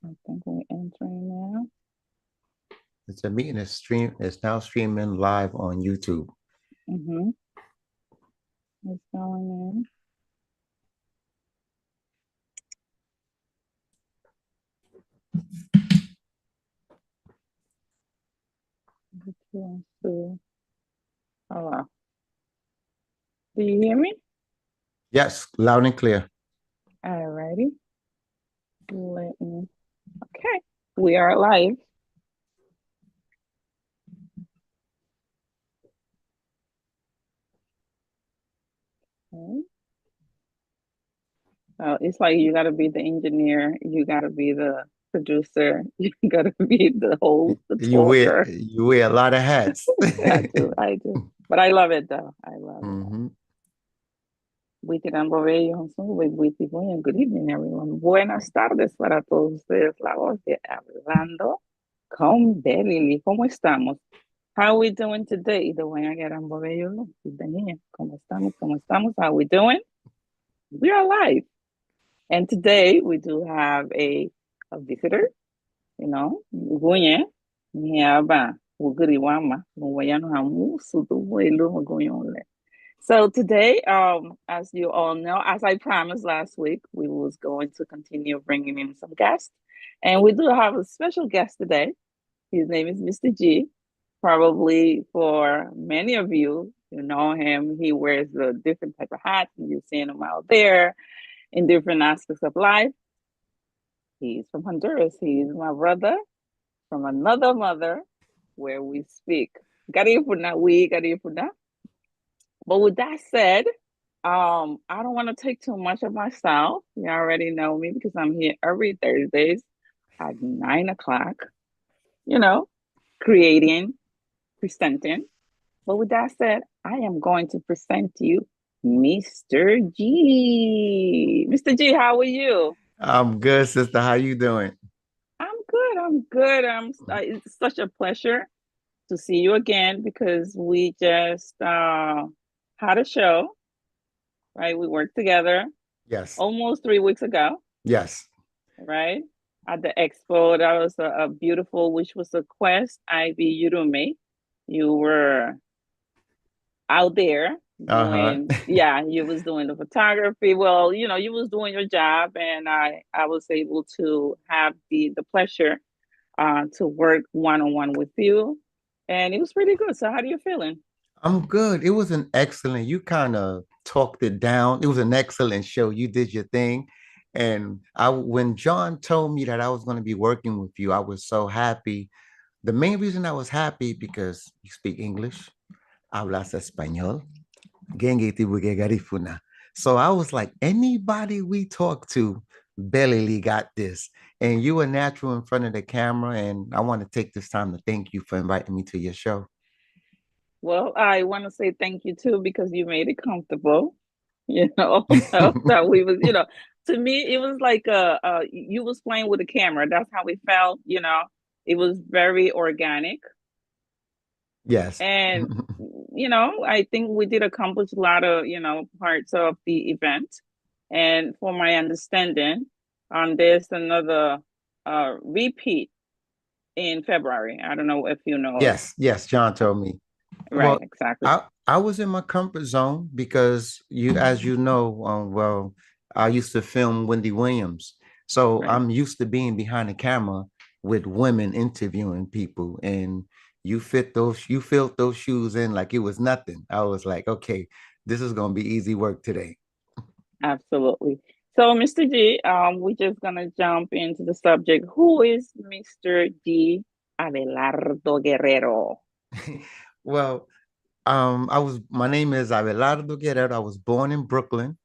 I think we're entering now. It's a meeting is stream is now streaming live on YouTube. Mm-hmm. It's going in. So, oh, wow. Do you hear me? Yes, loud and clear. All righty. Let me. Okay. We are live. Okay. It's like you got to be the engineer, you got to be the producer, you got to be the host, the talker. You wear a lot of hats. I do, I do. But I love it though. I love it. Hmm. Good evening, everyone. Buenas tardes para todos ustedes. La voz de Hablando con Belly. ¿Cómo estamos? How are we doing today? The way I get on Bello. ¿Cómo estamos? ¿Cómo estamos? How are we doing? We are live. And today we do have a visitor, you know, Gunye, Nyaba, Wuguriwama, Nwayano Hamu, Suduwelu Magunyole. So today, as you all know, as I promised last week, we was going to continue bringing in some guests. And we do have a special guest today. His name is Mr. G. Probably for many of you, you know him. He wears a different type of hats, and you've seen him out there in different aspects of life. He's from Honduras. He's my brother from another mother where we speak. Garifuna, we Garifuna. But with that said, I don't want to take too much of myself. You already know me because I'm here every Thursdays at 9 o'clock, you know, creating, presenting. But with that said, I am going to present to you Mr. G. Mr. G, how are you? I'm good, sister. How you doing? I'm good. I'm good. It's such a pleasure to see you again because we just had a show, right? We worked together Yes. almost 3 weeks ago, Yes. right? At the expo, that was a beautiful, which was a Quest IB Udemy. You were out there Uh-huh. doing, yeah, you was doing the photography. Well, you know, you was doing your job, and I was able to have the pleasure to work one on one with you, and it was pretty good. So, how are you feeling? I'm good. It was an excellent, you kind of talked it down. It was an excellent show. You did your thing. And when John told me that I was going to be working with you, I was so happy. The main reason I was happy because you speak English, hablas español, gengeti bugegarifuna. So I was like, anybody we talk to, Belly got this. And you were natural in front of the camera. And I want to take this time to thank you for inviting me to your show. Well, I want to say thank you too because you made it comfortable. You know, that we was, you know, to me it was like you was playing with a camera. That's how we felt. You know, it was very organic, Yes. and you know, I think we did accomplish a lot of parts of the event. And for my understanding, there's another repeat in February. I don't know if you know. Yes, yes, John told me. Right, Well, exactly. I was in my comfort zone because as you know, well, I used to film Wendy Williams, so Right. I'm used to being behind the camera with women interviewing people, and you filled those shoes in like it was nothing. I was like, okay, this is gonna be easy work today. Absolutely. So, Mr. G, we're just gonna jump into the subject. Who is Mr. G. Abelardo Guerrero? Well, my name is Abelardo Guerrero. I was born in Brooklyn.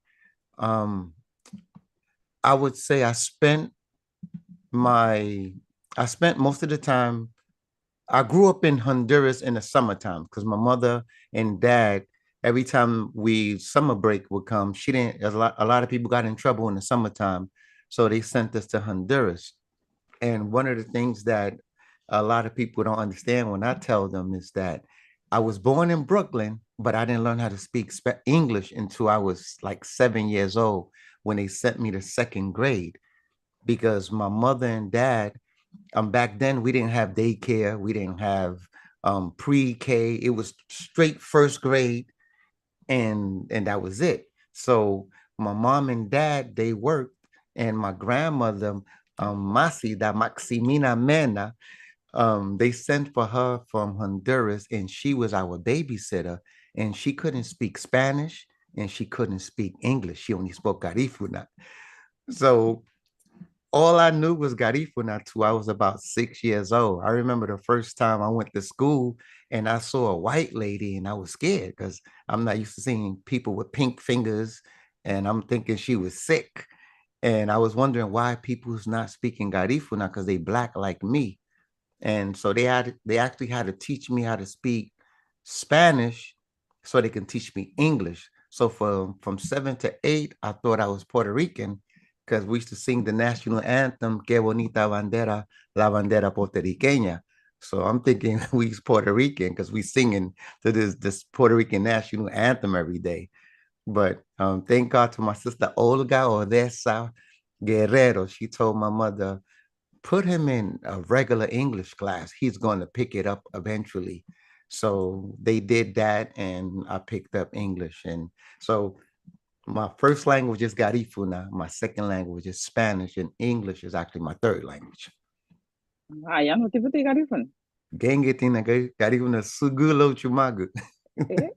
Um, I would say my I spent most of the time. I grew up in Honduras in the summertime because my mother and dad, every time we summer break would come, she didn't a lot of people got in trouble in the summertime. So they sent us to Honduras. And one of the things that a lot of people don't understand when I tell them is that I was born in Brooklyn, but I didn't learn how to speak English until I was like 7 years old when they sent me to second grade because my mother and dad, back then we didn't have daycare, we didn't have pre-K. It was straight first grade, and that was it. So my mom and dad, they worked, and my grandmother, Masi da Maximina Mena, they sent for her from Honduras, and she was our babysitter, and she couldn't speak Spanish and she couldn't speak English. She only spoke Garifuna. So all I knew was Garifuna till I was about 6 years old. I remember the first time I went to school and I saw a white lady and I was scared because I'm not used to seeing people with pink fingers, and I'm thinking she was sick. And I was wondering why people's not speaking Garifuna because they black like me. And so they actually had to teach me how to speak Spanish so they can teach me English. So from 7 to 8, I thought I was Puerto Rican because we used to sing the national anthem, Que bonita bandera, la bandera puertorriqueña. So I'm thinking we's Puerto Rican because we singing to this Puerto Rican national anthem every day. But thank God to my sister Olga Odessa Guerrero. She told my mother, put him in a regular English class. He's going to pick it up eventually. So they did that, and I picked up English. And so my first language is Garifuna. My second language is Spanish, and English is actually my third language. Ah, ya no tipo de Garifuna. Gengetina Garifuna Sugulo Chumagu. Eh?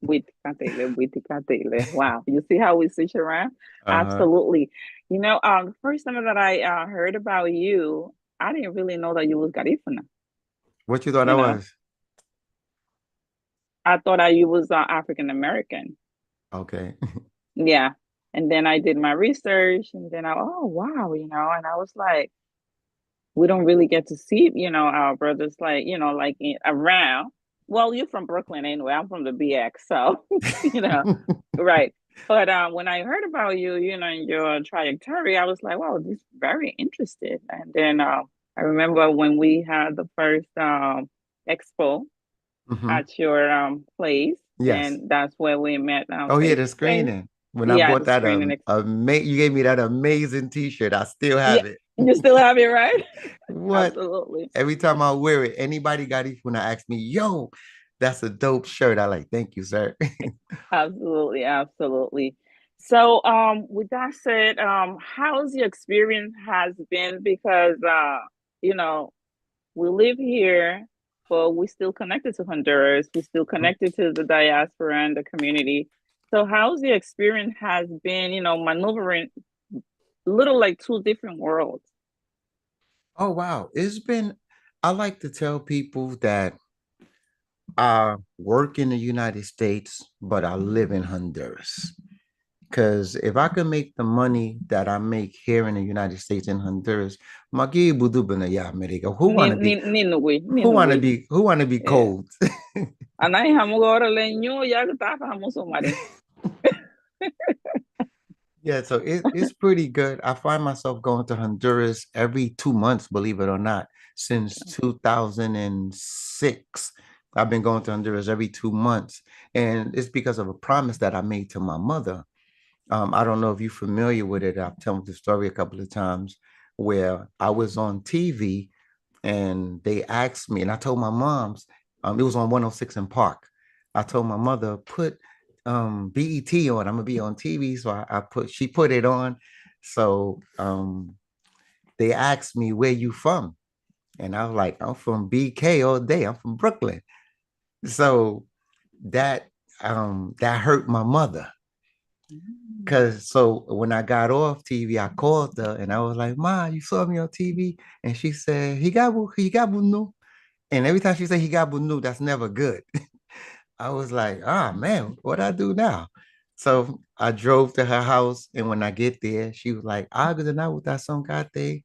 Witikatele. Wow. You see how we switch around? Uh-huh. Absolutely. The first time that I heard about you, I didn't really know that you was Garifuna. What you thought I You know, was? I thought that you was African American. Okay. Yeah. And then I did my research and then oh, wow, and I was like, we don't really get to see, our brothers like, around. Well, you're from Brooklyn anyway. I'm from the BX, so you know, right. But when I heard about you, and your trajectory, I was like, wow, this is very interested. And then I remember when we had the first expo Mm-hmm. at your place, Yes. then that's where we met Oh yeah, face the to face. screening. When I Yeah, bought the that screening. you gave me that amazing T-shirt. I still Yeah, have it. you still have it, right? What? Absolutely. Every time I wear it, anybody got it when I ask me, yo, that's a dope shirt. I like, thank you, sir. Absolutely, absolutely. So, with that said, how's your experience has been? Because you know, we live here, but we're still connected to Honduras. We're still connected to the diaspora and the community. So, how's the experience has been? Maneuvering little like two different worlds. Oh wow. I like to tell people that I work in the United States, but I live in Honduras. Because if I can make the money that I make here in the United States and Honduras, who Ni wanna ni be ni nugui, ni who wanna nugui. be who wanna be Yeah. cold? Anai hamu gora lenyo ya kata hamu somari. Yeah, so it's pretty good. I find myself going to Honduras every 2 months, believe it or not, since 2006. I've been going to Honduras every 2 months, and it's because of a promise that I made to my mother. I don't know if you're familiar with it. I've told the story a couple of times where I was on TV and they asked me, and I told my mom's, it was on 106 in Park. I told my mother, put BET on. I'm gonna be on TV. So she put it on. So they asked me, where you from? And I was like, I'm from BK all day. I'm from Brooklyn. So that that hurt my mother. Mm. Cause so when I got off TV, I called her and I was like, Ma, you saw me on TV? And she said, he got no. And every time she said he got bunu, that's never good. I was like, ah man, what I do now? So I drove to her house, and when I get there, she was like, Aga na uta son kate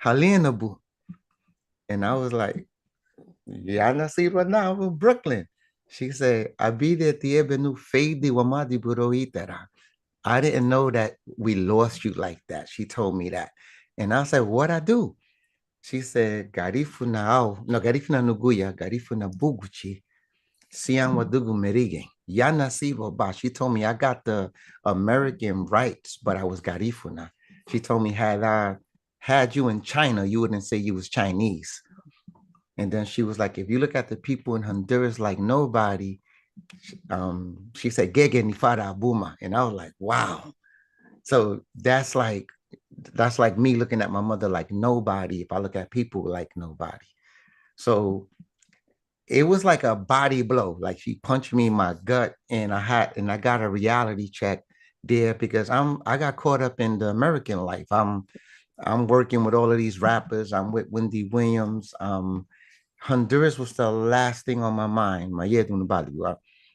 halinabu. And I was like, yeah, I see right now I'm in Brooklyn. She said, I be there tiebenu fade wamadi buroitera. I didn't know that we lost you like that. She told me that. And I said, what I do? She said, Garifuna au, no, Garifuna Nuguya, Garifuna Buguchi, Sian Wadugu Merige. Yana Sivo Ba. She told me I got the American rights, but I was Garifuna. She told me had you in China, you wouldn't say you was Chinese. And then she was like, if you look at the people in Honduras like nobody, she said, Gege ni fara buma. And I was like, wow. So that's like me looking at my mother like nobody. If I look at people like nobody. So it was like a body blow. Like she punched me in my gut, and I got a reality check there because I got caught up in the American life. I'm working with all of these rappers. I'm with Wendy Williams. Honduras was the last thing on my mind.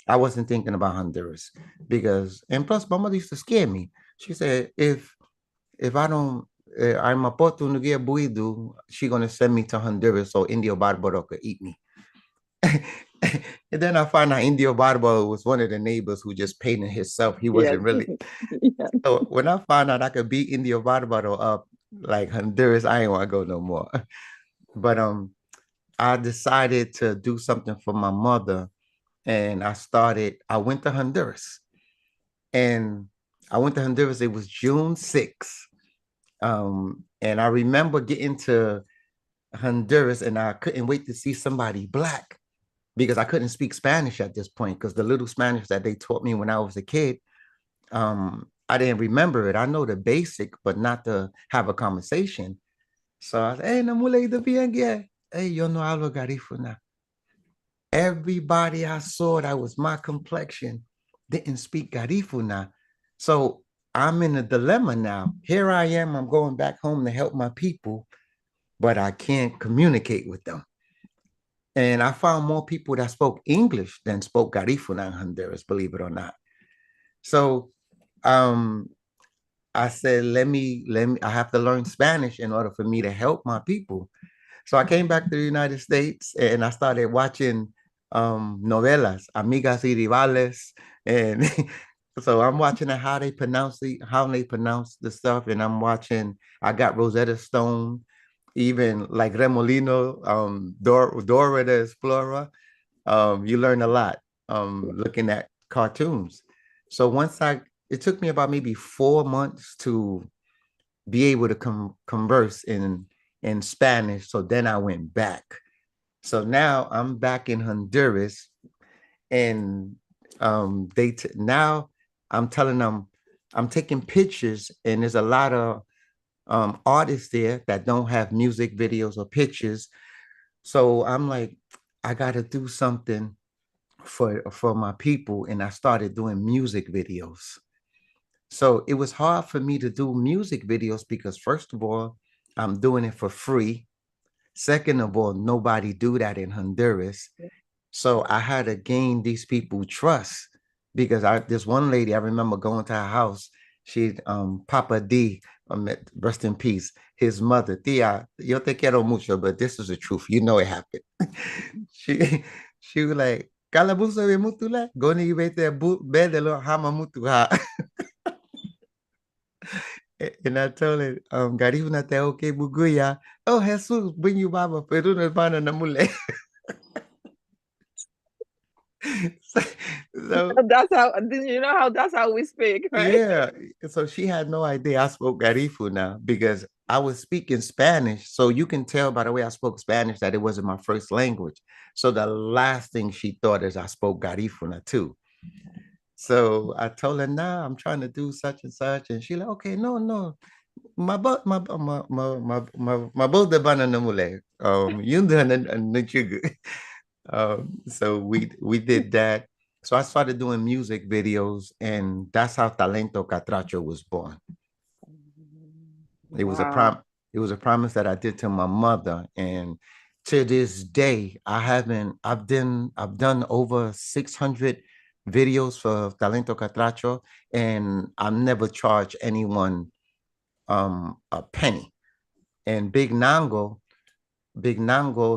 I wasn't thinking about Honduras because, and plus, my mother used to scare me. She said, if I don't, I'm a opportunity buidu, she gonna send me to Honduras so Indio Barbaro could eat me. And then I found out Indio Barbaro was one of the neighbors who just painted himself. He Yes. wasn't really. Yeah. So when I found out I could beat Indio Barbaro up like Honduras, I ain't want to go no more. But I decided to do something for my mother, and I went to Honduras, and I went to Honduras. It was June 6th. And I remember getting to Honduras, and I couldn't wait to see somebody black because I couldn't speak Spanish at this point because the little Spanish that they taught me when I was a kid, I didn't remember it. I know the basic, but not to have a conversation. So I said, hey, namule de bien, hey, yo no hablo garifuna. Everybody I saw that was my complexion didn't speak Garifuna. So I'm in a dilemma now. Here I am, I'm going back home to help my people, but I can't communicate with them. And I found more people that spoke English than spoke Garifuna in Honduras, believe it or not. So um, I said, I have to learn Spanish in order for me to help my people. So I came back to the United States and I started watching novelas, Amigas y Rivales, and so I'm watching how they pronounce the stuff, and I'm watching. I got Rosetta Stone, even like Remolino, Dora the Explorer. You learn a lot looking at cartoons. So it took me about maybe 4 months to be able to converse in Spanish. So then I went back. So now I'm back in Honduras, and now I'm telling them I'm taking pictures, and there's a lot of artists there that don't have music videos or pictures. So I'm like, I got to do something for my people, and I started doing music videos. So it was hard for me to do music videos because first of all, I'm doing it for free. Second of all, nobody do that in Honduras. So I had to gain these people trust because this one lady, I remember going to her house. She Papa D, rest in peace, his mother, Tia, yo te quiero mucho, but this is the truth. You know it happened. she she was like, Kalabuso be mutula, go ni bete bed lo hama mutu ha. And I told her, Garibu na te okay buguya. Oh, Jesus, bring you baba, pero no pana na mule. so, so That's how, you know how that's how we speak, right? yeah, so she had no idea I spoke Garifu now because I was speaking Spanish. So you can tell by the way I spoke Spanish that it wasn't my first language. So the last thing she thought is I spoke Garifuna too. So I told her, nah, I'm trying to do such and such. And she like, okay, no. My both the banana mule. Yun na so we did that. So I started doing music videos, and that's how Talento Catracho was born. It was a Wow. it was a promise that I did to my mother, and to this day, I've done over 600 videos for Talento Catracho, and I've never charged anyone a penny. And Big Nango,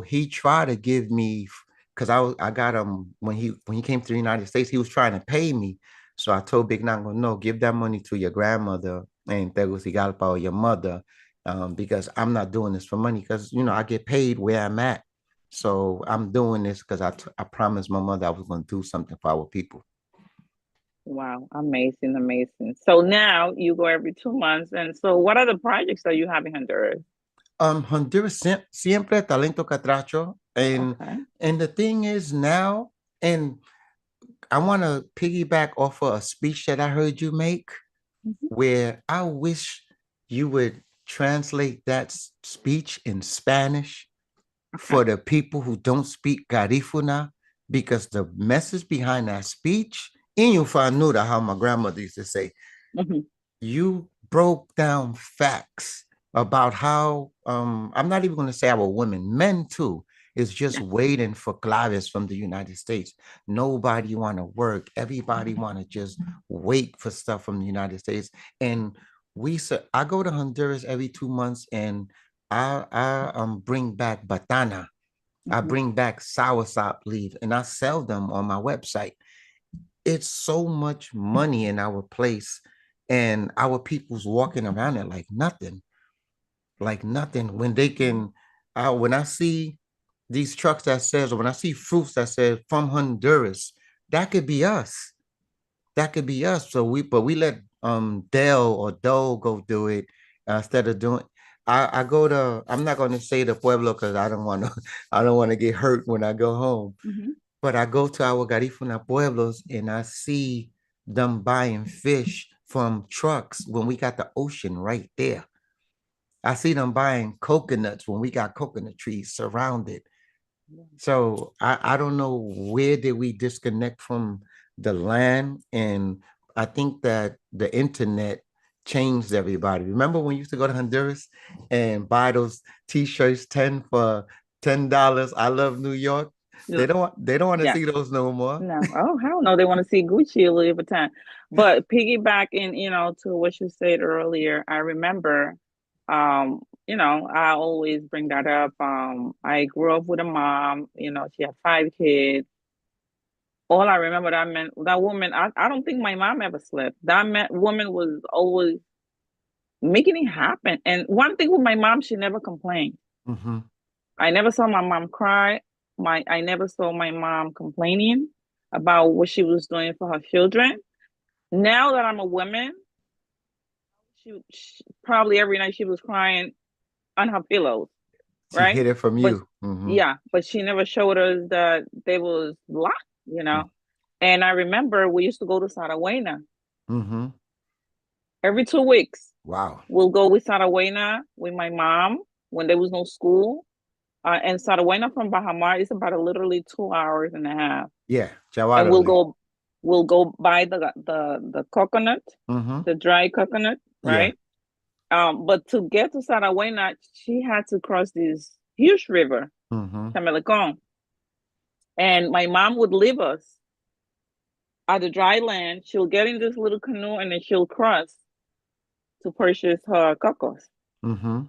he tried to give me because I got him when he came to the United States, he was trying to pay me. So I told Big Nango, no, give that money to your grandmother and Tegucigalpa or your mother, because I'm not doing this for money because I get paid where I'm at. So I'm doing this because I promised my mother I was going to do something for our people. Wow, amazing, amazing. So now you go every 2 months. And so what are the projects that you have in Honduras? Honduras siempre talento catracho. Okay. And the thing is now, and I want to piggyback off of a speech that I heard you make, Mhm. where I wish you would translate that speech in Spanish Okay. for the people who don't speak Garifuna, because the message behind that speech, in Yufanuda, how my grandmother used to say, Mhm. you broke down facts about how I'm not even going to say our women, men too, is just Yeah. waiting for claves from the United States. Nobody want to work. Everybody want to just wait for stuff from the United States. And I go to Honduras every 2 months, and I bring back batana. I Mhm. bring back soursop leaf, and I sell them on my website. It's so much money in our place, and our people's walking around it like nothing. When they can, when I see these trucks that says, or when I see fruits that says from Honduras, that could be us. That could be us. But we let Dell or Doe go do it instead of doing. I go to. I'm not going to say the pueblo because I don't want to. I don't want to get hurt when I go home. Mhm. But I go to our Garifuna pueblos and I see them buying fish from trucks when we got the ocean right there. I see them buying coconuts when we got coconut trees surrounded. So I don't know where did we disconnect from the land. And I think that the internet changed everybody. Remember when you used to go to Honduras and buy those t-shirts 10 for $10? I love New York. Yeah. They don't want to Yeah. see those no more. No. Oh, hell no. They want to see Gucci a little bit time. But piggybacking, to what you said earlier, I remember, I always bring that up. I grew up with a mom, she had 5 kids. All I remember that woman, I don't think my mom ever slept. Woman was always making it happen. And one thing with my mom, she never complained. Mm-hmm. I never saw my mom cry. I never saw my mom complaining about what she was doing for her children. Now that I'm a woman, she probably every night she was crying on her pillows, She right? hid it from But you. Mm-hmm. yeah, but she never showed us that they was locked. And I remember we used to go to Sarabuena Mm-hmm. every 2 weeks. Wow. We'll go with Sarabuena with my mom when there was no school. And Sarabuena from Bahamar is about literally 2 hours and a half. Yeah. And we'll Jawarale. go we'll go buy the coconut, Mm-hmm. the dry coconut, Yeah. right? But to get to Sarabuena, she had to cross this huge river, Mm-hmm. Chamelecon. And my mom would leave us at the dry land. She'll get in this little canoe and then she'll cross to purchase her cocos, Mm-hmm.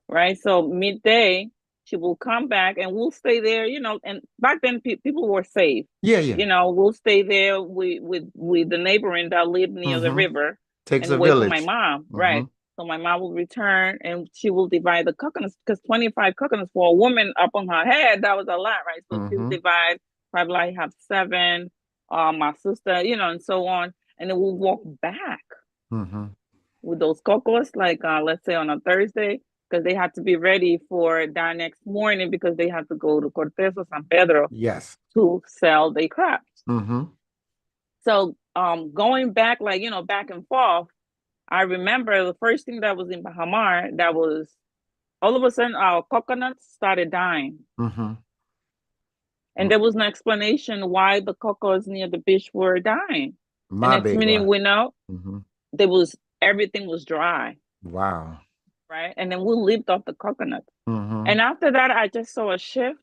right? So midday, she will come back and we'll stay there, and back then people were safe. Yeah, yeah. We'll stay there with the neighboring that lived near the Mm-hmm. river Takes a and wait for my village. mom, Mm-hmm. right? So my mom will return and she will divide the coconuts because 25 coconuts for a woman up on her head, that was a lot, right? So she will Mm-hmm. divide, probably like have seven, my sister, and so on. And then we'll walk back Mm-hmm. with those cocos, like let's say on a Thursday, because they had to be ready for that next morning because they had to go to Cortez or San Pedro Yes. to sell their crafts. Mm-hmm. So going back, like, back and forth, I remember the first thing that was in Bahamar that was all of a sudden our coconuts started dying. Mm-hmm. And there was no explanation why the cocos near the beach were dying. The next minute Mabegwa. we know Mm-hmm. everything was dry, Wow. right? And then we lived off the coconut. Mm-hmm. And after that, I just saw a shift.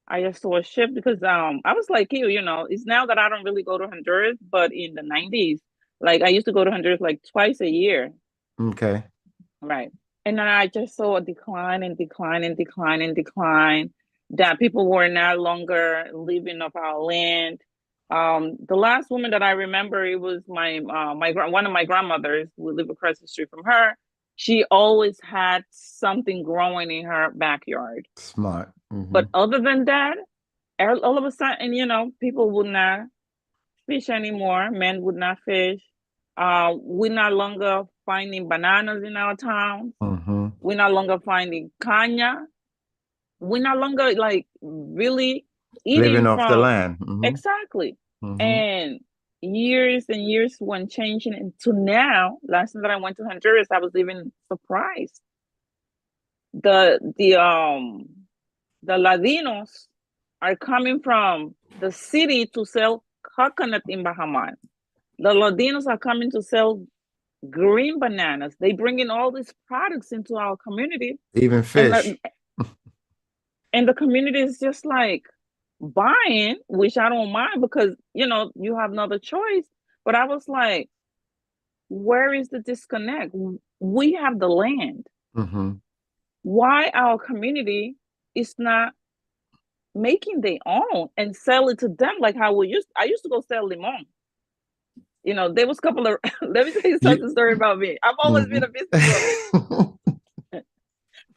I just saw a shift because I was like you, it's now that I don't really go to Honduras, but in the 90s, like I used to go to Honduras like twice a year, Okay. right? And then I just saw a decline and decline and decline and decline, that people were no longer living off our land. The last woman that I remember, it was one of my grandmothers. We live across the street from her. She always had something growing in her backyard. Smart. Mm-hmm. But other than that, all of a sudden, people would not fish anymore. Men would not fish. We're no longer finding bananas in our towns. Mm-hmm. We're no longer finding caña. We're no longer like really Living eating off the from land. Mm-hmm. exactly. Mm-hmm. And years and years went changing into now. Last time that I went to Honduras, I was even surprised. The Ladinos are coming from the city to sell coconut in Bahamas. The Ladinos are coming to sell green bananas. They bring in all these products into our community, Even and fish. the community is just like buying, which I don't mind because you have no other choice. But I was like, where is the disconnect? We have the land. Mm-hmm. Why our community is not making their own and sell it to them like how I used to go sell limon. There was a couple of let me tell you You, something story about me. I've always been a businesswoman. mm-hmm.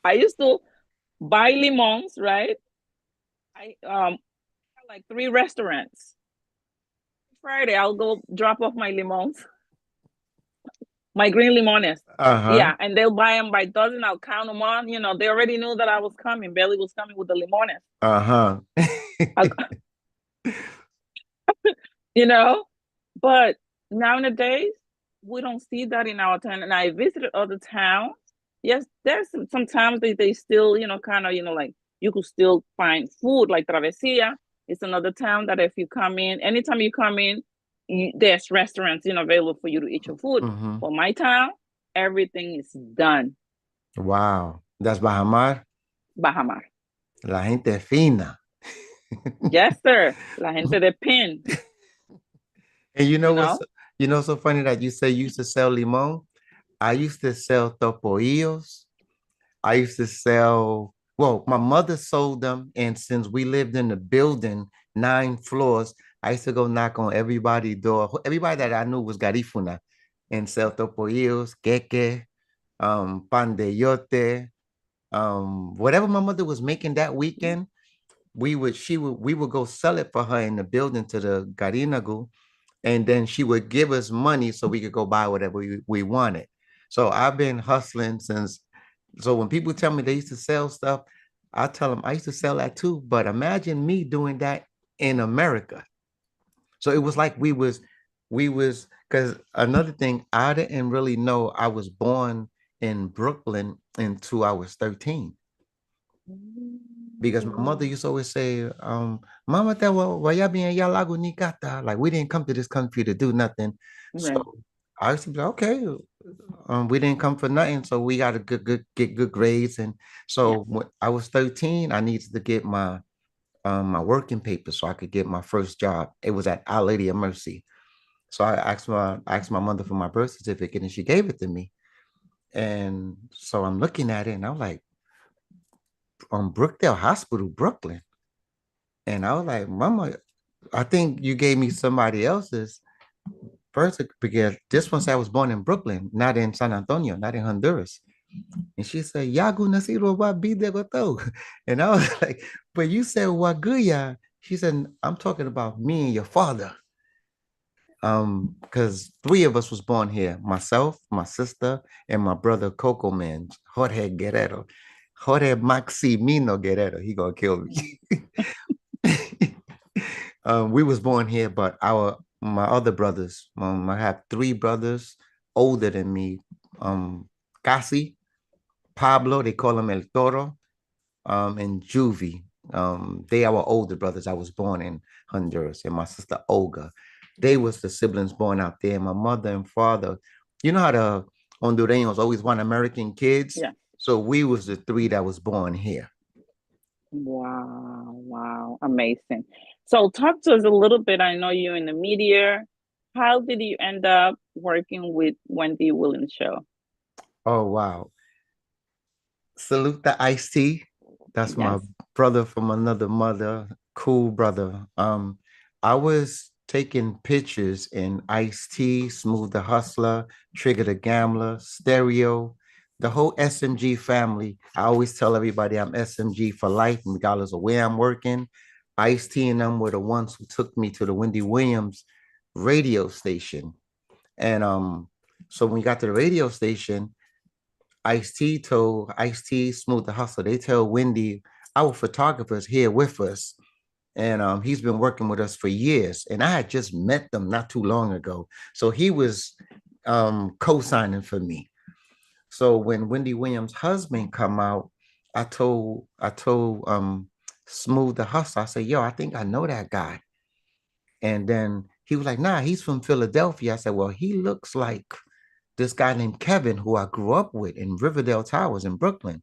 I used to buy limons, right? I had like 3 restaurants. Friday, I'll go drop off my limons, my green limones. Uh-huh. Yeah, and they'll buy them by dozen. I'll count them on. They already knew that I was coming. Belly was coming with the limones. Uh-huh. I, you know, but nowadays we don't see that in our town. And I visited other towns. Yes, there's sometimes they still, kind of, like you could still find food like Travesía. It's another town that if you come in, anytime you come in, there's restaurants, available for you to eat your food. Mm-hmm. For my town, everything is done. Wow. That's Bahamar. Bahamar. La gente fina. Yes, sir. La gente de Pin, And you you know what's know? so funny that you say you used to sell limon? I used to sell topoillos. I used to sell, well, my mother sold them. And since we lived in the building, 9 floors, I used to go knock on everybody's door. Everybody that I knew was Garifuna and sell topoillos, queque, pan de yote, whatever my mother was making that weekend, we would go sell it for her in the building to the Garinagu, and then she would give us money so we could go buy whatever we wanted. So I've been hustling since. So when people tell me they used to sell stuff, I tell them I used to sell that too. But imagine me doing that in America. So it was like we was because another thing I didn't really know I was born in Brooklyn until I was 13. Because my mother Mm. used to always say, Mama, why bien ya lago ni kata? Like we didn't come to this country to do nothing. So Right. I used to be like, okay, we didn't come for nothing, so we got to get good grades. And Yeah. so when I was 13, I needed to get my working papers so I could get my first job. It was at Our Lady of Mercy. So I asked my mother for my birth certificate, and she gave it to me. And so I'm looking at it, and I'm like, Brookdale Hospital, Brooklyn. And I was like, Mama, I think you gave me somebody else's birth certificate because this one said I was born in Brooklyn, not in San Antonio, not in Honduras. And she said, Yagu Nasiro wa Bidegoto. And I was like, but you said Waguya. She said, I'm talking about me and your father. Because 3 of us was born here, myself, my sister, and my brother Coco Man, Jorge Guerrero. Jorge Maximino Guerrero. He gonna kill me. We was born here, but my other brothers, I have 3 brothers older than me. Casi, Pablo, they call him El Toro, and Juvie. They are our older brothers. I was born in Honduras, and my sister Olga. They was the siblings born out there. My mother and father, you know how the Hondureños always want American kids? Yeah. So we was the 3 that was born here. Wow, wow, amazing. So talk to us a little bit. I know you're in the media. How did you end up working with Wendy Williams show? Oh wow. Salute the Ice T. That's my Yes. brother from another mother. Cool brother. I was taking pictures in Ice T, Smooth the Hustler, Trigger the Gambler, Stereo, the whole SMG family. I always tell everybody I'm SMG for life, regardless of where I'm working. Ice T and them were the ones who took me to the Wendy Williams radio station. And so when we got to the radio station, Ice-T told Ice-T, Smooth the Hustle, they tell Wendy, our photographer's here with us. And he's been working with us for years. And I had just met them not too long ago. So he was co-signing for me. So when Wendy Williams' husband come out, I told Smooth the Hustle, I said, yo, I think I know that guy. And then he was like, nah, he's from Philadelphia. I said, well, he looks like this guy named Kevin, who I grew up with in Riverdale Towers in Brooklyn.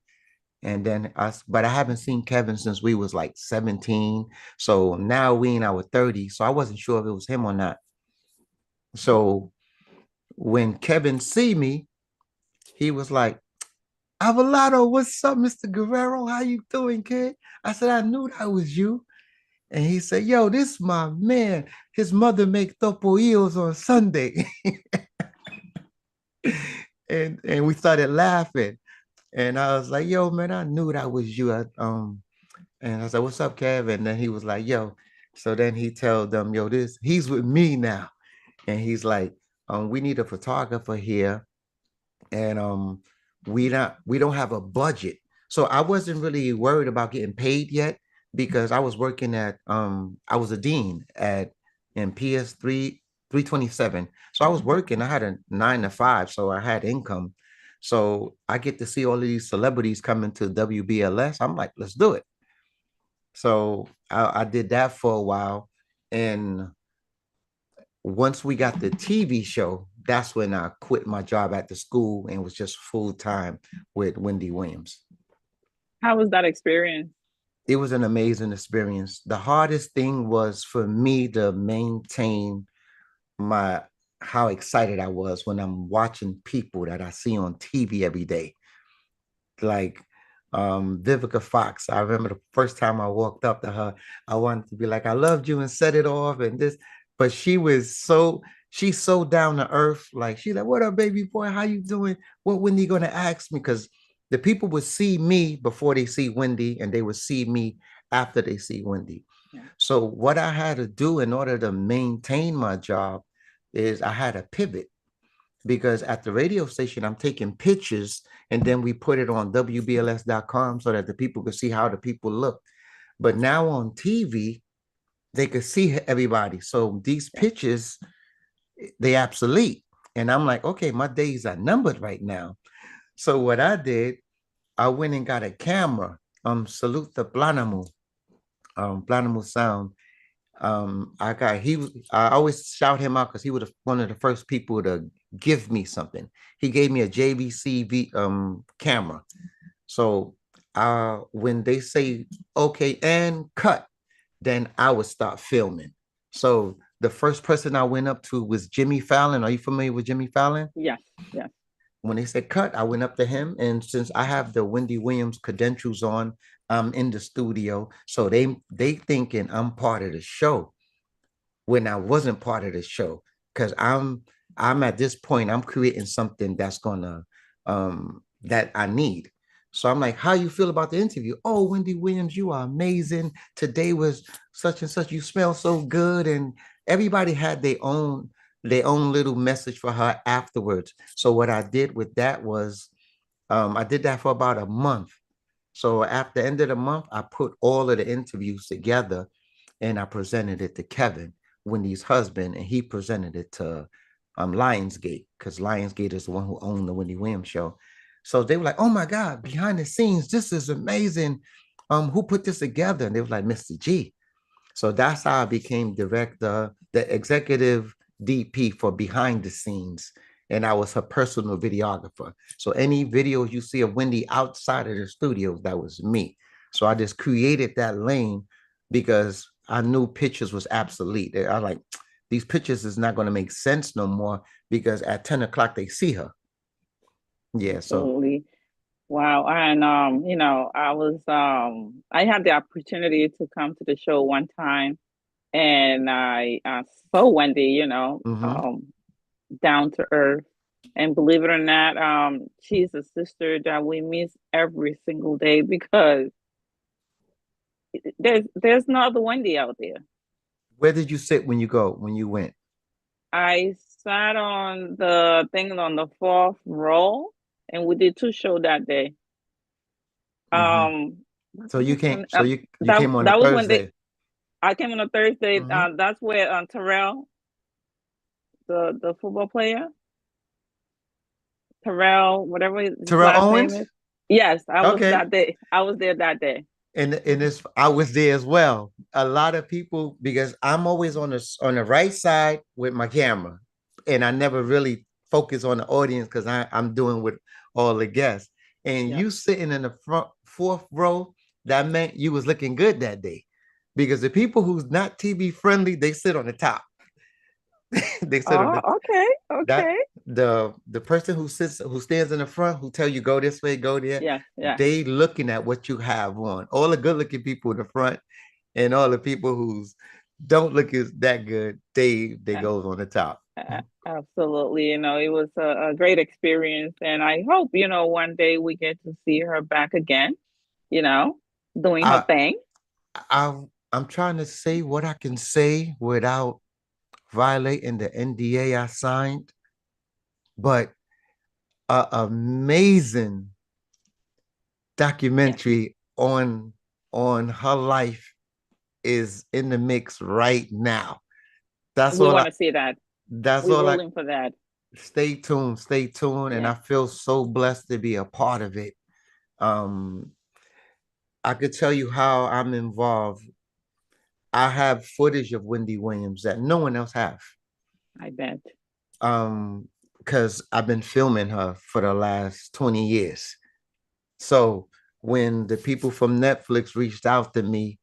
And then but I haven't seen Kevin since we was like 17. So now we in our 30s. So I wasn't sure if it was him or not. So when Kevin see me, he was like, Abelardo, what's up, Mr. Guerrero? How you doing, kid? I said, I knew that was you. And he said, yo, this my man. His mother make topollos on Sunday. and we started laughing. And I was like, yo, man, I knew that was you. And I said, what's up, Kev? And then he was like, yo. So then he told them, yo, he's with me now. And he's like, we need a photographer here. And we don't have a budget. So I wasn't really worried about getting paid yet because I was working at I was a dean at in PS3 327. So I was working, I had a 9 to 5, so I had income. So I get to see all of these celebrities coming to WBLS. I'm like, let's do it. So I did that for a while. And once we got the TV show, that's when I quit my job at the school and was just full time with Wendy Williams. How was that experience? It was an amazing experience. The hardest thing was for me to maintain my how excited I was when I'm watching people that I see on TV every day. Like Vivica Fox. I remember the first time I walked up to her, I wanted to be like, I loved you and set it off and this, but she's so down to earth. Like she's like, what up, baby boy? How you doing? What Wendy gonna ask me? Because the people would see me before they see Wendy, and they would see me after they see Wendy. Yeah. So what I had to do in order to maintain my job is I had to pivot because at the radio station, I'm taking pictures and then we put it on WBLS.com so that the people could see how the people look. But now on TV, they could see everybody. So these Yeah. pictures, they obsolete. And I'm like, okay, my days are numbered right now. So what I did, I went and got a camera. Salute the Planamu sound. I always shout him out because he was one of the first people to give me something. He gave me a JVC camera. So when they say okay and cut, then I would start filming. So the first person I went up to was Jimmy Fallon. Are you familiar with Jimmy Fallon? Yes, yes. When they said cut, I went up to him. And since I have the Wendy Williams credentials on, I'm in the studio. So they thinking I'm part of the show when I wasn't part of the show. Cause I'm at this point, I'm creating something that's gonna that I need. So I'm like, how you feel about the interview? Oh, Wendy Williams, you are amazing. Today was such and such. You smell so good. And everybody had their own little message for her afterwards. So what I did with that was I did that for about a month. So after the end of the month, I put all of the interviews together and I presented it to Kevin, Wendy's husband, and he presented it to Lionsgate because Lionsgate is the one who owned the Wendy Williams show. So they were like, "Oh my God, behind the scenes, this is amazing. Who put this together?" And they were like, "Mr. G." So that's how I became director, the executive DP for behind the scenes. And I was her personal videographer. So any videos you see of Wendy outside of the studios, that was me. So I just created that lane because I knew pictures was obsolete. I like these pictures is not going to make sense no more because at 10 o'clock they see her. Yeah. So Absolutely. Wow. And I had the opportunity to come to the show one time and I saw Wendy, down to earth. And believe it or not, she's a sister that we miss every single day because there's no other Wendy out there. where did you sit when you went? I sat on the thing on the fourth row, and we did two shows that day. Mhm. What's So the you next came. one? So you That came on a that was when Thursday. I came on a Thursday. Hmm. That's where Terrell, the football player, Terrell, whatever his Terrell last name Owens. is. Yes, I was Okay. that day. I was there that day. And this I was there as well. A lot of people because I'm always on the right side with my camera, and I never really focus on the audience because I'm doing with all the guests. And Yeah. you sitting in the front fourth row, that meant you was looking good that day, because the people who's not TV friendly they sit on the top. They sit on Oh, the okay, that okay. the person who stands in the front who tell you go this way, go there, Yeah, yeah. they looking at what you have on. All the good looking people in the front and all the people who's don't look as that good, they Uh, goes on the top. Absolutely. It was a great experience, and I hope one day we get to see her back again. You know, doing her I thing. I'm trying to say what I can say without violating the NDA I signed, but a amazing Yes, documentary on her life is in the mix right now. That's we all want I to see that. that's We're all I rolling for that. stay tuned, and Yeah, I feel so blessed to be a part of it. Um I could tell you how I'm involved. I have footage of Wendy Williams that no one else have. I bet. Um because I've been filming her for the last 20 years. So when the people from Netflix reached out to me,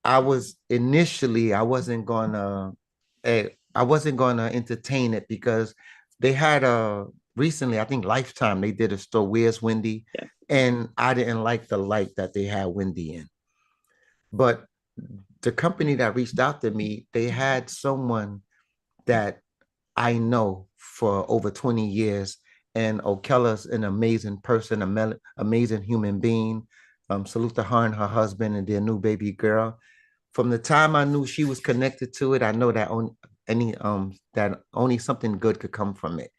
I wasn't gonna I wasn't gonna entertain it because they had a recently, I think Lifetime, they did a store, Where's Wendy? Yes. And I didn't like the light that they had Wendy in. But the company that reached out to me, they had someone that I know for over 20 years. And Okella's an amazing person, amazing human being. Salute to her and her husband and their new baby girl. From the time I knew she was connected to it, I know that only something good could come from it.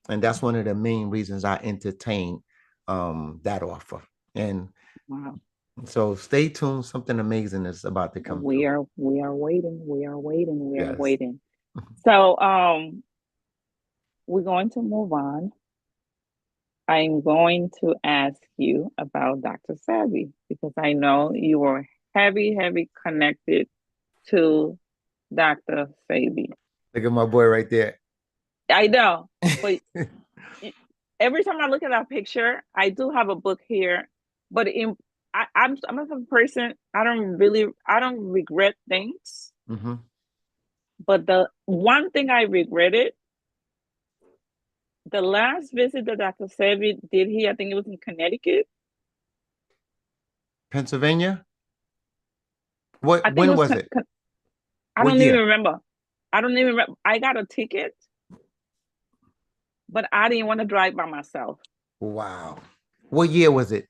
And that's one of the main reasons I entertain that offer. And Wow. so stay tuned, something amazing is about to come We through. are we are waiting. We are waiting. We are Yes. waiting. So we're going to move on. I'm going to ask you about Dr. Savvy because I know you were heavy, heavy connected to Dr. Savvy. Look at my boy right there. I know, but every time I look at that picture, I do have a book here, but I'm a person. I don't regret things, Hmm. but the one thing I regretted, the last visit that Dr. Sevi did here, I think it was in Connecticut. Pennsylvania? I think it When was. was it? I What don't even year? remember. I don't even remember. I got a ticket, but I didn't want to drive by myself. Wow. What year was it?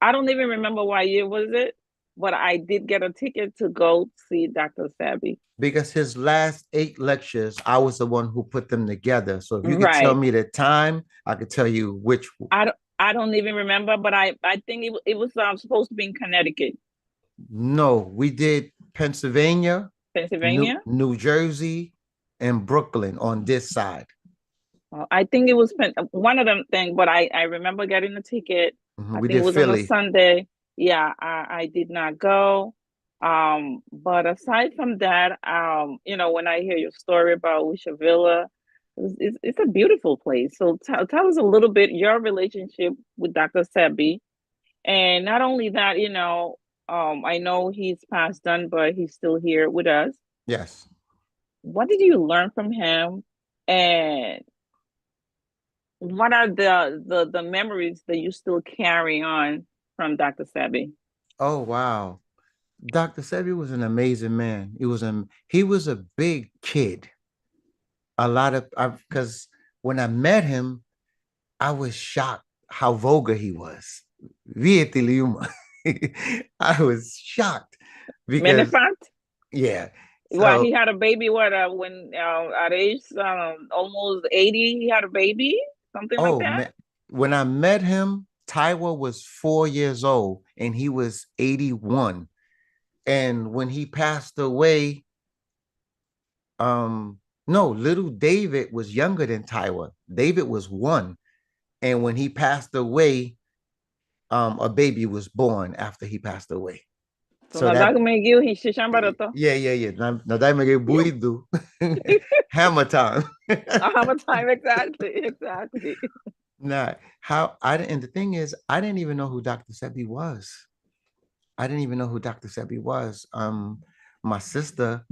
I don't even remember what year was it, but I did get a ticket to go see Dr. Sebi. Because his last 8 lectures, I was the one who put them together. So if you could tell Right. me the time, I could tell you which. I don't even remember, but I think it was supposed to be in Connecticut, No, we did Pennsylvania, Pennsylvania. New Jersey, and Brooklyn on this side. I think it was one of them thing, but I remember getting a ticket. Mhm. I We think it did was on a Philly. Sunday. Yeah, I did not go. But aside from that, when I hear your story about Wisha Villa, it's a beautiful place. So tell us a little bit your relationship with Dr. Sebi. And not only that, I know he's passed on, but he's still here with us. Yes. What did you learn from him? And what are the memories that you still carry on from Dr. Sebi? Oh wow. Dr. Sebi was an amazing man. He was a big kid. A lot of because when I met him, I was shocked how vulgar he was. Vietiliuma. I was shocked because Menefant? yeah. Well, he So, had a baby. What? When at age almost 80, he had a baby, something like oh that. man, when I met him, Tywa was 4 years old and he was 81. And when he passed away, um, no, little David was younger than Tywa. David was 1. And when he passed away, a baby was born after he passed away. So So that, nadagme gil hishishambarato. yeah. Now that make it buidu. Hammer time. I have a time exactly, exactly. Nah, how I didn't, and the thing is, I didn't even know who Dr. Sebi was. I didn't even know who Dr. Sebi was. My sister,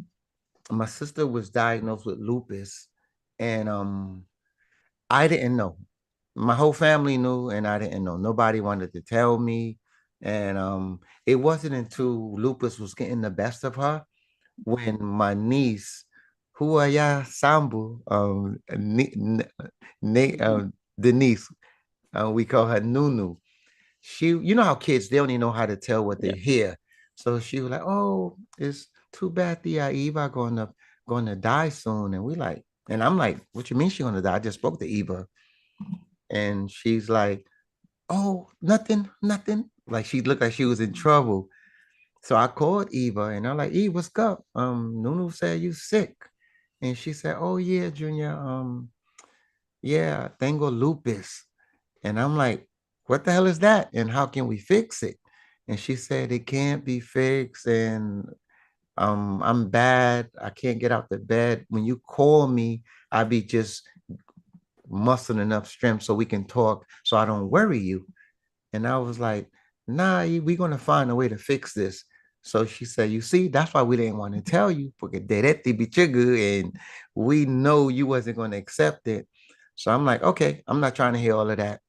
my sister was diagnosed with lupus, and I didn't know. My whole family knew, and I didn't know. Nobody wanted to tell me. And it wasn't until lupus was getting the best of her when my niece, Huaya Sambu, Denise, we call her Nunu. She, you know how kids, they don't even know how to tell what they Yeah. hear. So she was like, "Oh, it's too bad the Eva gonna die soon." And we like, and I'm like, "What you mean she gonna die?" I just spoke to Eva, and she's like, "Oh, nothing." Like she looked like she was in trouble. So I called Eva and I'm like, "Eva, what's up? Nunu said you sick." And she said, "Oh yeah, Junior. Yeah, tengo lupus." And I'm like, "What the hell is that? And how can we fix it?" And she said, "It can't be fixed. And I'm bad. I can't get out the bed. When you call me, I be just mustering enough strength so we can talk so I don't worry you." And I was like, "Nah, we're gonna find a way to fix this." So she said, "You see, that's why we didn't want to tell you, porque derete bichigu, and we know you wasn't gonna accept it." So I'm like, "Okay, I'm not trying to hear all of that."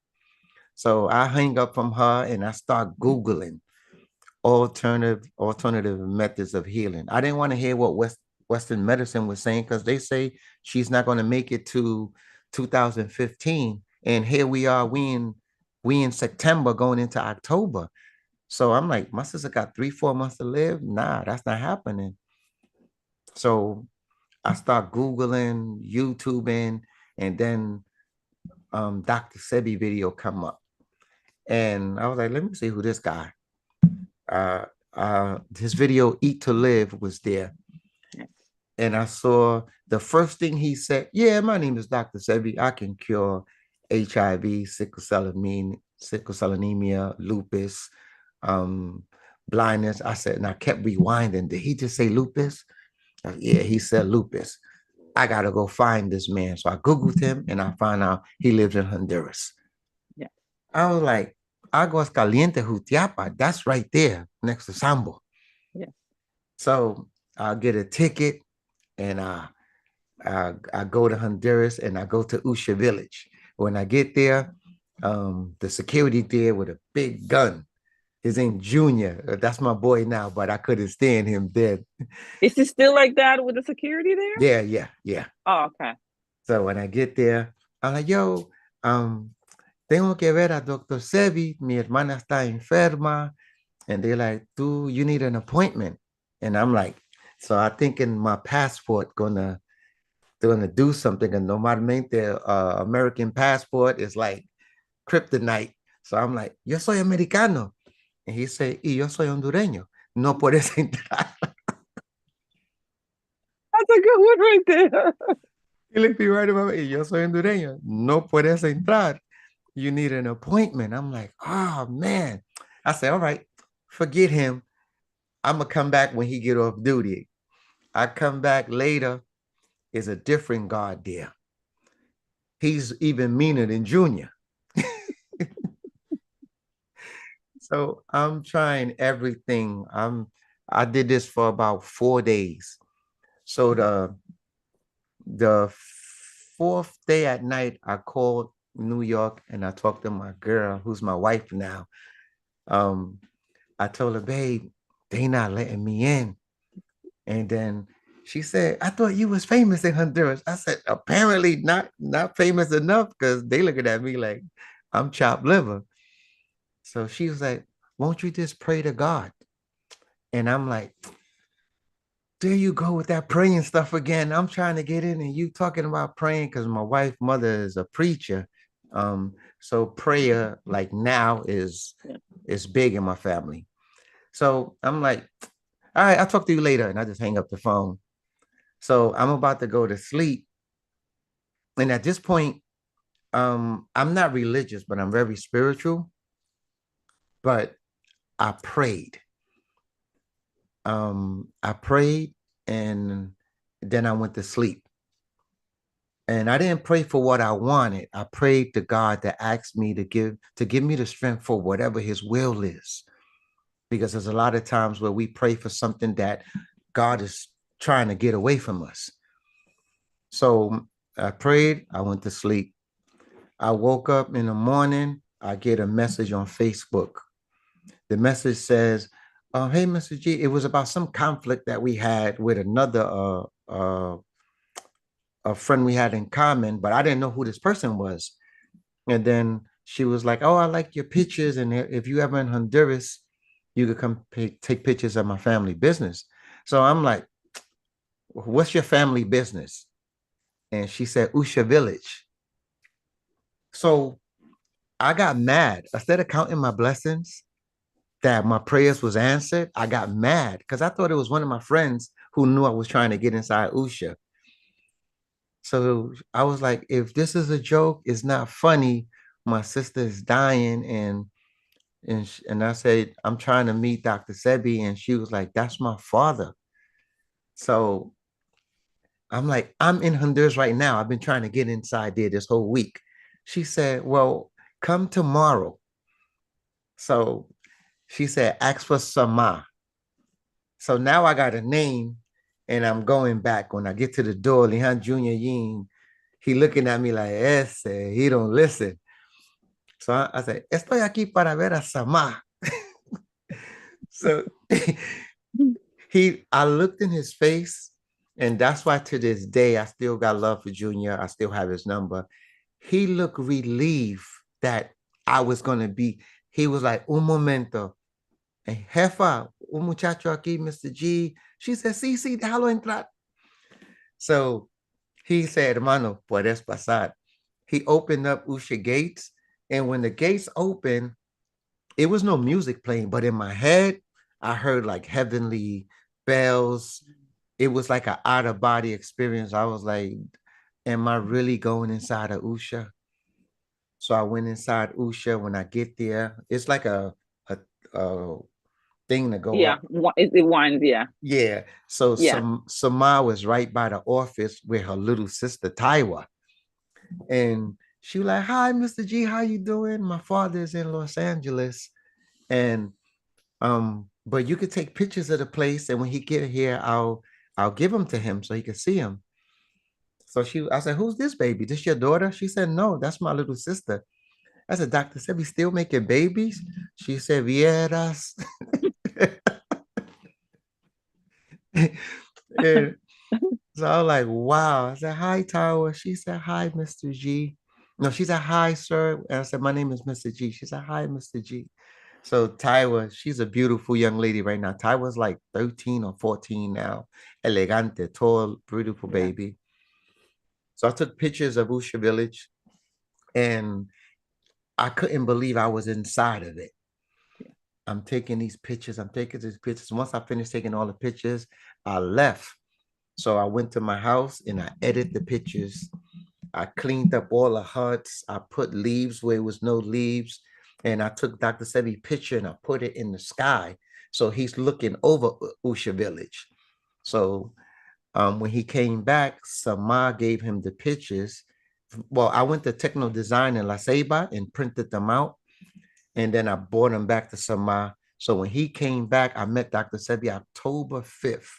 So I hang up from her and I start Googling alternative methods of healing. I didn't want to hear what Western medicine was saying because they say she's not going to make it to 2015. And here we are, we in September going into October. So I'm like, my sister got 3, 4 months to live. Nah, that's not happening. So I start Googling, YouTubing, and then Dr. Sebi video come up. And I was like, let me see who this guy. Uh, his video "Eat to Live" was there, Yes. and I saw the first thing he said. "Yeah, my name is Dr. Sebi. I can cure HIV, sickle cell anemia, lupus, um, blindness." I said, and I kept rewinding. Did he just say lupus? Yeah, he said lupus. I gotta go find this man. So I googled him, and I found out he lives in Honduras. Yeah. I was like, Aguas Caliente, Jutiapa. That's right there next to Sambo. Yeah. So I'll get a ticket and I go to Honduras and I go to Usha village. When I get there, the security there with a big gun. His name Junior. That's my boy now, but I couldn't stand him dead. Is it still like that with the security there? Yeah. Oh, okay. So when I get there, I'm like, yo, tengo que ver a Doctor Sebi. Mi hermana está enferma. And they're like, dude, you need an appointment. And I'm like, so I think in my passport gonna do something. And normalmente American passport is like kryptonite. So I'm like, yo soy americano. And he said, y yo soy hondureño. No puedes entrar. That's a good one right there. He looked me right about it. Yo soy hondureño. No puedes entrar. You need an appointment. I'm like, oh man. I said, all right, forget him. I'm gonna come back when he get off duty. I come back later. Is a different God there. He's even meaner than Junior. So I'm trying everything. I did this for about 4 days. So the fourth day at night, I called New York and I talked to my girl, who's my wife now. Um, I told her, babe, they not letting me in. And then she said, I thought you was famous in Honduras. I said, apparently not famous enough because they looking at me like I'm chopped liver. So she was like, won't you just pray to God? And I'm like, there you go with that praying stuff again. I'm trying to get in and you talking about praying because my wife mother is a preacher. So prayer like now Yeah. is big in my family. So I'm like, all right, I'll talk to you later. And I just hang up the phone. So I'm about to go to sleep. And at this point, I'm not religious, but I'm very spiritual. But I prayed. I prayed and then I went to sleep. And I didn't pray for what I wanted. I prayed to God to ask me to give me the strength for whatever his will is. Because there's a lot of times where we pray for something that God is trying to get away from us. So I prayed, I went to sleep. I woke up in the morning, I get a message on Facebook. The message says, hey, Mr. G, it was about some conflict that we had with another a friend we had in common, but I didn't know who this person was. And then she was like, oh, I like your pictures. And if you ever in Honduras, you could come take pictures of my family business. So I'm like, what's your family business? And she said, Usha Village. So I got mad. Instead of counting my blessings that my prayers was answered, I got mad because I thought it was one of my friends who knew I was trying to get inside Usha. So I was like, if this is a joke, it's not funny. My sister is dying, and I said, I'm trying to meet Dr. Sebi, and she was like, that's my father. So I'm like, I'm in Honduras right now. I've been trying to get inside there this whole week. She said, well, come tomorrow. So she said, ask for Sama. So now I got a name and I'm going back. When I get to the door, Lehan Jr. Yin, he looking at me like, he don't listen. So I said, estoy aquí para ver a Sama. So I looked in his face, and that's why to this day I still got love for Junior. I still have his number. He looked relieved that I was gonna be. He was like, un momento, jefa, un muchacho aquí, Mr. G. She said, sí, sí, déjalo entrar. So he said, hermano, puedes pasar. He opened up Usha gates, and when the gates opened, it was no music playing, but in my head, I heard like heavenly bells. It was like an out of body experience. I was like, am I really going inside of Usha? So I went inside Usha. When I get there, it's like a thing to go Yeah. up. It winds. Yeah. Yeah. So Yeah. Sama was right by the office with her little sister Taiwa. And she was like, hi, Mr. G, how you doing? My father's in Los Angeles. And but you could take pictures of the place, and when he get here, I'll give them to him so he can see them. So I said, who's this baby? This your daughter? She said, no, that's my little sister. I said, Doctor said we still making babies. She said, vieras. And so I was like, wow. I said, hi, Tower. She said, hi, Mr. G. No, she said, hi, sir. And I said, my name is Mr. G. She said, hi, Mr. G. So Tywa, she's a beautiful young lady right now. Tywa's like 13 or 14 now. Elegante, tall, beautiful Yeah. baby. So I took pictures of Usha Village and I couldn't believe I was inside of it. Yeah. I'm taking these pictures. I'm taking these pictures. Once I finished taking all the pictures, I left. So I went to my house and I edited the pictures. I cleaned up all the huts. I put leaves where it was no leaves. And I took Dr. Sebi's picture and I put it in the sky. So he's looking over Usha Village. So when he came back, Sama gave him the pictures. Well, I went to Techno Design in La Ceiba and printed them out. And then I brought them back to Sama. So when he came back, I met Dr. Sebi October 5th,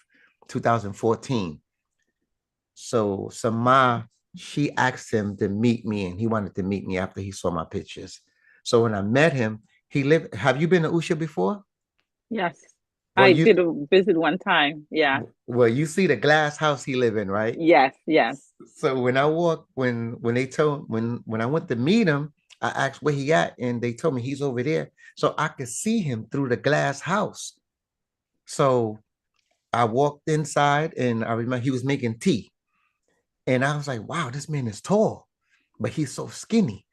2014. So Sama, she asked him to meet me, and he wanted to meet me after he saw my pictures. So when I met him, he lived. Have you been to Usha before? Yes. Well, I you did a visit one time. Yeah. well, you see the glass house he live in, right? Yes. Yes. So when I walked, when they told when I went to meet him, I asked where he at, and they told me he's over there. So I could see him through the glass house. So I walked inside and I remember he was making tea. And I was like, wow, this man is tall, but he's so skinny.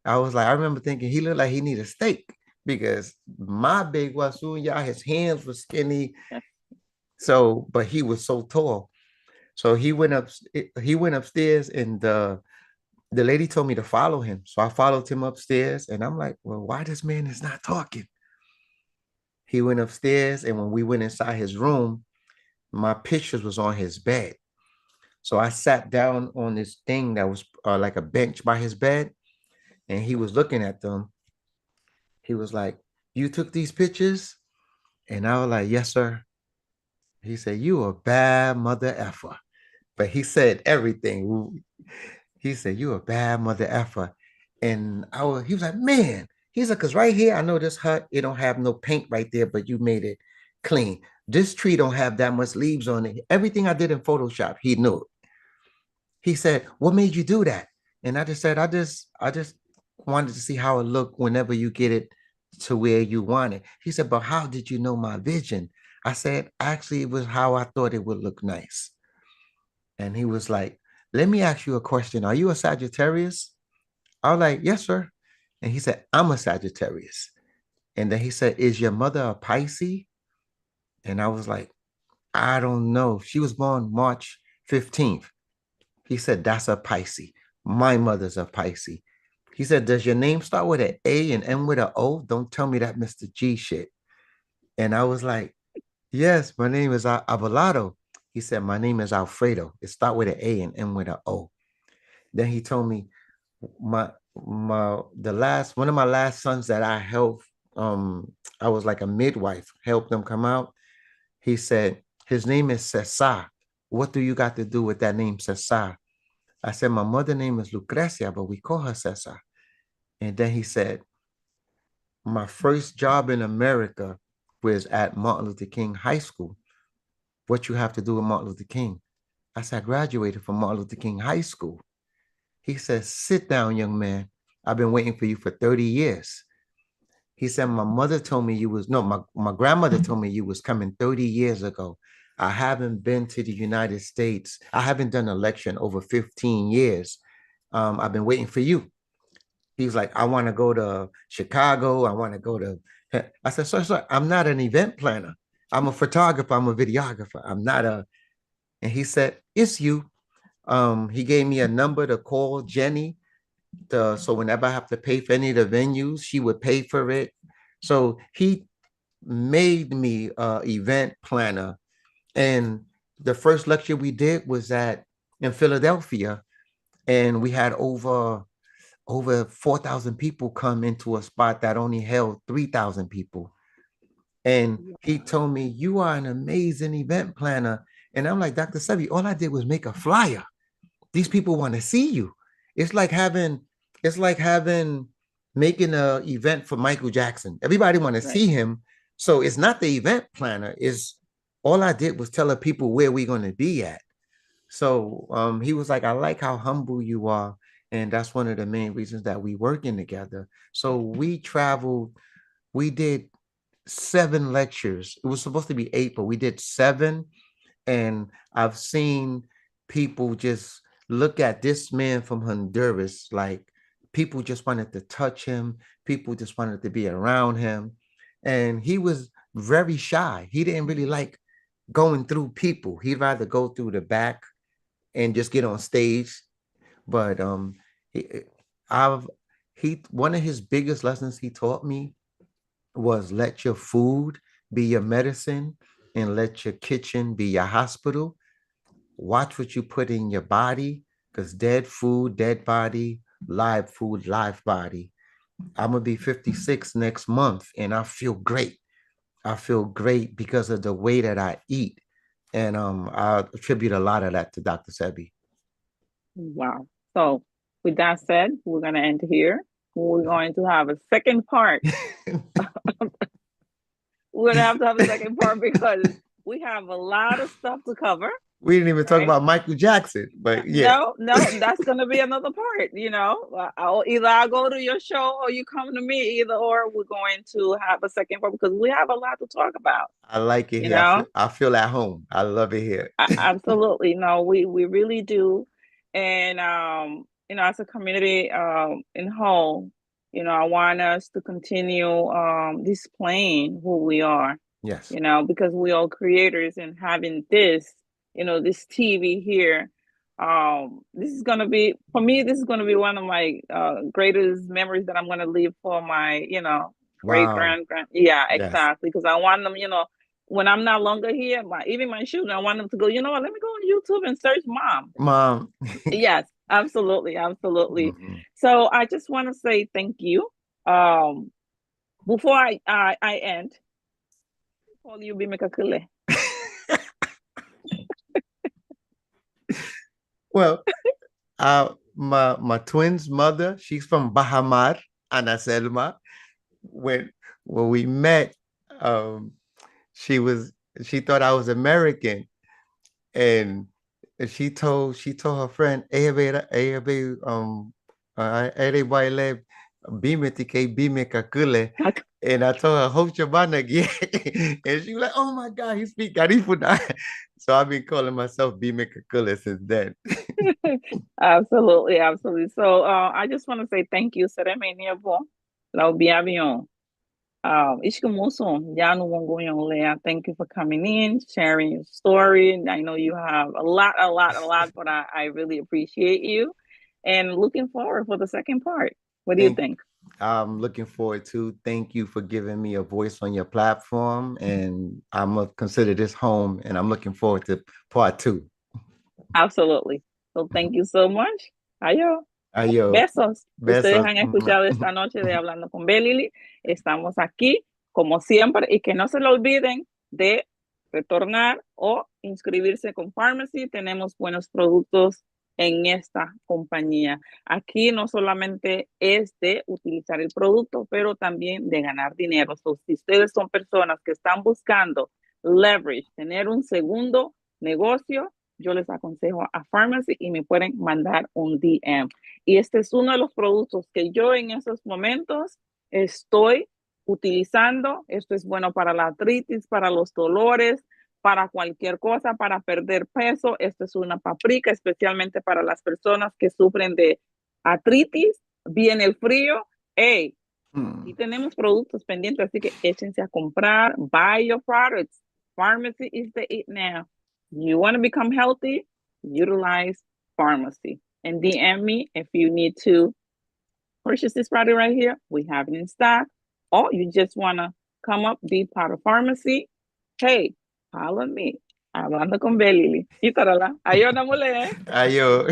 I was like, I remember thinking he looked like he needed a steak because my big Wasunya, his hands were skinny. So, but he was so tall. So he went upstairs and the lady told me to follow him. So I followed him upstairs and I'm like, well, why this man is not talking? He went upstairs and when we went inside his room, my pictures was on his bed. So I sat down on this thing that was like a bench by his bed and he was looking at them. He was like, you took these pictures? And I was like, yes, sir. He said, you a bad mother effer. But he said everything. He said, you a bad mother effer. And he was like, man, he's like, cause right here, I know this hut, it don't have no paint right there, but you made it clean. This tree don't have that much leaves on it. Everything I did in Photoshop, he knew it. He said, what made you do that? And I just said, I just wanted to see how it looked whenever you get it to where you want it. He said, but how did you know my vision? I said, actually, it was how I thought it would look nice. And he was like, let me ask you a question. Are you a Sagittarius? I was like, yes, sir. And he said, I'm a Sagittarius. And then he said, is your mother a Pisces? And I was like, I don't know. She was born March 15th. He said, that's a Pisces. My mother's a Pisces. He said, does your name start with an A and end with an O? Don't tell me that Mr. G shit. And I was like, yes, my name is Abelardo. He said, my name is Alfredo. It start with an A and end with an O. Then he told me my the last one of my last sons that I helped, I was like a midwife, helped them come out. He said, his name is Cesar. What do you got to do with that name, Cesar? I said, my mother name is Lucrecia, but we call her Cesar. And then he said, my first job in America was at Martin Luther King High School. What you have to do with Martin Luther King? I said, I graduated from Martin Luther King High School. He said, sit down, young man. I've been waiting for you for 30 years. He said, my mother told me you was, no, my grandmother told me you was coming 30 years ago. I haven't been to the United States. I haven't done an election over 15 years. I've been waiting for you. He was like, I want to go to Chicago. I want to go to, I said, sir, I'm not an event planner. I'm a photographer. I'm a videographer. I'm not a, and he said, it's you. He gave me a number to call Jenny. So whenever I have to pay for any of the venues, she would pay for it. So he made me a event planner. And the first lecture we did was in Philadelphia, and we had over 4,000 people come into a spot that only held 3,000 people. And he told me, you are an amazing event planner. And I'm like, Dr. Sebi, all I did was make a flyer. These people want to see you. It's like having, it's like having making an event for Michael Jackson. Everybody want to see him. So it's not the event planner. Is all I did was tell the people where we're going to be at. So he was like, I like how humble you are. And that's one of the main reasons that we working together. So we traveled, we did 7 lectures. It was supposed to be 8, but we did 7. And I've seen people just look at this man from Honduras, like people just wanted to touch him. People just wanted to be around him. And he was very shy. He didn't really like going through people. He'd rather go through the back and just get on stage. But he, I've he one of his biggest lessons he taught me was let your food be your medicine and let your kitchen be your hospital. Watch what you put in your body because dead food, dead body, live food, live body. I'm gonna be 56 next month and I feel great. I feel great because of the way that I eat. And I attribute a lot of that to Dr. Sebi. Wow. So with that said, we're going to end here. We're going to have a second part. We're going to have a second part because we have a lot of stuff to cover. We didn't even talk right? about Michael Jackson, but yeah, No, no, that's gonna be another part. I'll go to your show or you come to me. Either or, we're going to have a second part because we have a lot to talk about. I like it You here. know, I feel at home. I love it here. Absolutely. No, we really do. And as a community in whole, I want us to continue displaying who we are, Yes. because we are creators and having this TV here. This is gonna be for me, this is gonna be one of my greatest memories that I'm gonna leave for my, great Wow. grand. Yeah, Yes. exactly. Because I want them, when I'm not longer here, even my children, I want them to go, you know what, let me go on YouTube and search mom. Mom. Yes, absolutely, absolutely. Mhm. So I just want to say thank you. Um, before I end, call you Bimekakule. Well, my twins' mother, she's from Bahamar, Ana Selma. When when we met, um, she was she thought I was American, and she told her friend, ere baile bime tike bime kakule. And I told her, hope Shabana again. And she was like, oh my God, he speak Garifuna. So I've been calling myself Bime Kakule since then. Absolutely, absolutely. So I just want to say thank you. Sereme niebo. Lau biabion. Ishkumuso, Yanu Wongoyon Lea. Thank you for coming in, sharing your story. I know you have a lot, but I really appreciate you and looking forward for the second part. What do you Thank think? I'm looking forward to. Thank you for giving me a voice on your platform. And I'm gonna consider this home and I'm looking forward to part two. Absolutely. So thank you so much. Adiós. Ayo, Besos. Ustedes besos. han escuchado esta noche de Hablando con Belili. Estamos aquí, como siempre, y que no se lo olviden de retornar o inscribirse con Pharmacy. Tenemos buenos productos en esta compañía. Aquí no solamente es de utilizar el producto, pero también de ganar dinero. So, si ustedes son personas que están buscando leverage, tener un segundo negocio, yo les aconsejo a Pharmacy y me pueden mandar un DM. Y este es uno de los productos que yo en esos momentos estoy utilizando. Esto es bueno para la artritis, para los dolores, para cualquier cosa, para perder peso. Esto es una paprika, especialmente para las personas que sufren de artritis. Viene el frío. Hey, y tenemos productos pendientes, así que échense a comprar. Buy your products. Pharmacy is the it now. You want to become healthy? Utilize Pharmacy. And DM me if you need to purchase this product right here. We have it in stock. Or you just want to come up, be part of Pharmacy. Hey, holla at me. Hablando con Belili. Y tarala. Ayona mule. Ayo.